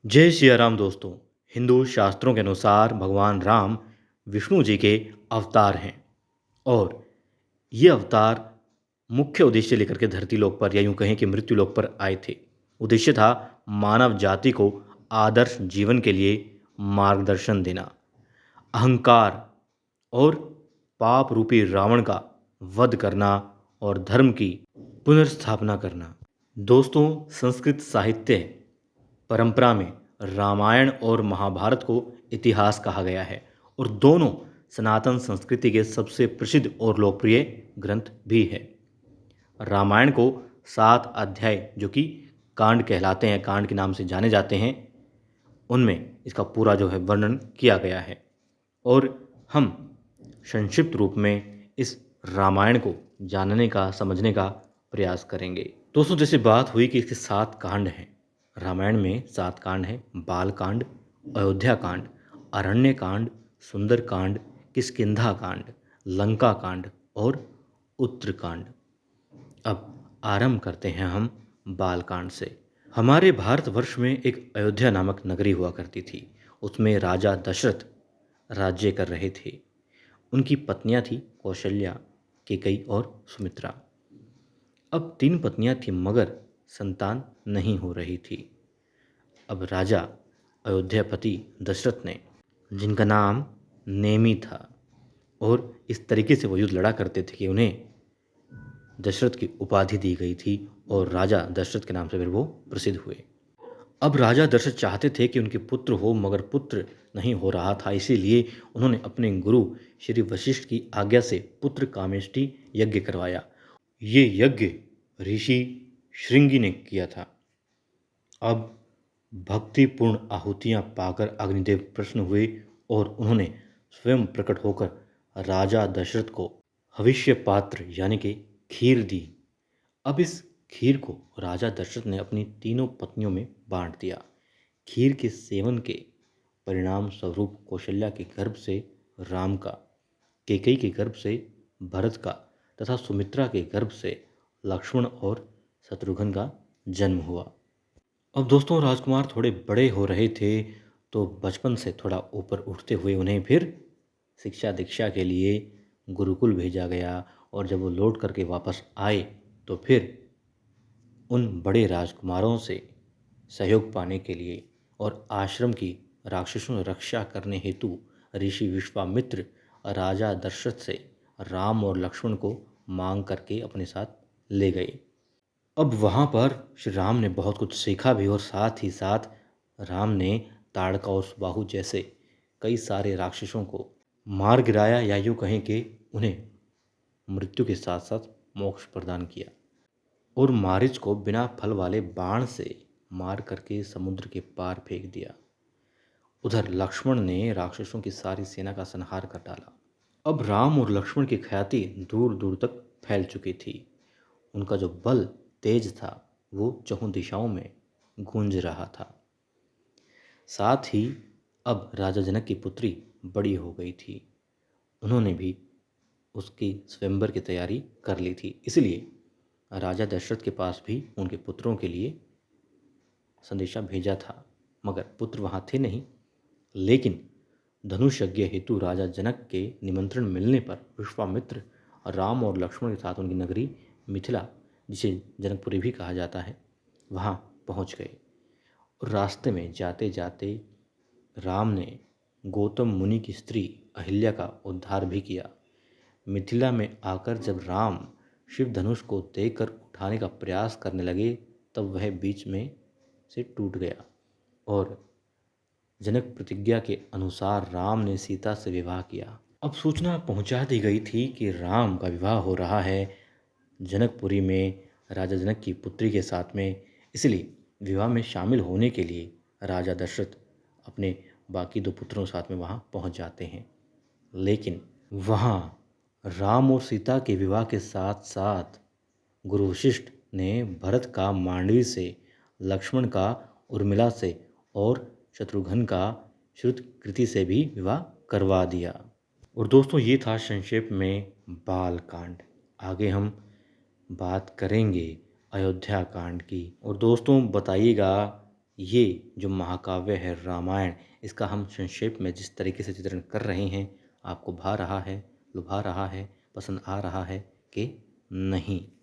जय सिया राम दोस्तों। हिंदू शास्त्रों के अनुसार भगवान राम विष्णु जी के अवतार हैं और ये अवतार मुख्य उद्देश्य लेकर के धरती लोक पर या यूं कहें कि मृत्यु लोक पर आए थे। उद्देश्य था मानव जाति को आदर्श जीवन के लिए मार्गदर्शन देना, अहंकार और पाप रूपी रावण का वध करना और धर्म की पुनर्स्थापना करना। दोस्तों, संस्कृत साहित्य परंपरा में रामायण और महाभारत को इतिहास कहा गया है और दोनों सनातन संस्कृति के सबसे प्रसिद्ध और लोकप्रिय ग्रंथ भी है। रामायण को 7 अध्याय जो कि कांड कहलाते हैं, कांड के नाम से जाने जाते हैं, उनमें इसका पूरा जो है वर्णन किया गया है और हम संक्षिप्त रूप में इस रामायण को जानने का, समझने का प्रयास करेंगे। दोस्तों, जैसे बात हुई कि इसके 7 कांड हैं। रामायण में 7 कांड हैं: बाल कांड, अयोध्या कांड, अरण्य कांड, सुंदर कांड, किष्किंधा कांड, लंका कांड और उत्तरकांड। अब आरंभ करते हैं हम बाल कांड से। हमारे भारतवर्ष में एक अयोध्या नामक नगरी हुआ करती थी। उसमें राजा दशरथ राज्य कर रहे थे। उनकी पत्नियां थी कौशल्या, कैकेयी और सुमित्रा। अब 3 पत्नियां थीं मगर संतान नहीं हो रही थी। अब राजा अयोध्यापति दशरथ ने, जिनका नाम नेमि था, और इस तरीके से वो युद्ध लड़ा करते थे कि उन्हें दशरथ की उपाधि दी गई थी और राजा दशरथ के नाम से फिर वो प्रसिद्ध हुए। अब राजा दशरथ चाहते थे कि उनके पुत्र हो मगर पुत्र नहीं हो रहा था, इसीलिए उन्होंने अपने गुरु श्री वशिष्ठ की आज्ञा से पुत्र कामेष्टि यज्ञ करवाया। ये यज्ञ ऋषि श्रृंगी ने किया था। अब भक्तिपूर्ण आहुतियां पाकर अग्निदेव प्रसन्न हुए और उन्होंने स्वयं प्रकट होकर राजा दशरथ को हविष्य पात्र यानी कि खीर दी। अब इस खीर को राजा दशरथ ने अपनी तीनों पत्नियों में बांट दिया। खीर के सेवन के परिणाम स्वरूप कौशल्या के गर्भ से राम का, कैकेयी के गर्भ से भरत का तथा सुमित्रा के गर्भ से लक्ष्मण और शत्रुघ्न का जन्म हुआ। अब दोस्तों, राजकुमार थोड़े बड़े हो रहे थे तो बचपन से थोड़ा ऊपर उठते हुए उन्हें फिर शिक्षा दीक्षा के लिए गुरुकुल भेजा गया और जब वो लौट करके वापस आए तो फिर उन बड़े राजकुमारों से सहयोग पाने के लिए और आश्रम की राक्षसों से रक्षा करने हेतु ऋषि विश्वामित्र राजा दशरथ से राम और लक्ष्मण को मांग करके अपने साथ ले गए। अब वहाँ पर श्री राम ने बहुत कुछ सीखा भी और साथ ही साथ राम ने ताड़का और सुबाहु जैसे कई सारे राक्षसों को मार गिराया या यूँ कहें कि उन्हें मृत्यु के साथ साथ मोक्ष प्रदान किया और मारीच को बिना फल वाले बाण से मार करके समुद्र के पार फेंक दिया। उधर लक्ष्मण ने राक्षसों की सारी सेना का संहार कर डाला। अब राम और लक्ष्मण की ख्याति दूर दूर तक फैल चुकी थी। उनका जो बल तेज था वो चहुं दिशाओं में गूंज रहा था। साथ ही अब राजा जनक की पुत्री बड़ी हो गई थी। उन्होंने भी उसकी स्वयंवर की तैयारी कर ली थी, इसलिए राजा दशरथ के पास भी उनके पुत्रों के लिए संदेशा भेजा था मगर पुत्र वहाँ थे नहीं। लेकिन धनुष यज्ञ हेतु राजा जनक के निमंत्रण मिलने पर विश्वामित्र राम और लक्ष्मण के साथ उनकी नगरी मिथिला, जिसे जनकपुरी भी कहा जाता है, वहाँ पहुँच गए। और रास्ते में जाते जाते राम ने गौतम मुनि की स्त्री अहिल्या का उद्धार भी किया। मिथिला में आकर जब राम शिव धनुष को देकर उठाने का प्रयास करने लगे तब वह बीच में से टूट गया और जनक प्रतिज्ञा के अनुसार राम ने सीता से विवाह किया। अब सूचना पहुंचा दी गई थी कि राम का विवाह हो रहा है जनकपुरी में राजा जनक की पुत्री के साथ में, इसलिए विवाह में शामिल होने के लिए राजा दशरथ अपने बाकी 2 पुत्रों के साथ में वहाँ पहुँच जाते हैं। लेकिन वहाँ राम और सीता के विवाह के साथ साथ गुरु वशिष्ठ ने भरत का मांडवी से, लक्ष्मण का उर्मिला से और शत्रुघ्न का श्रुतकृति से भी विवाह करवा दिया। और दोस्तों, ये था संक्षेप में बाल कांड। आगे हम बात करेंगे अयोध्या कांड की। और दोस्तों, बताइएगा ये जो महाकाव्य है रामायण, इसका हम संक्षेप में जिस तरीके से चित्रण कर रहे हैं, आपको भा रहा है, लुभा रहा है, पसंद आ रहा है कि नहीं?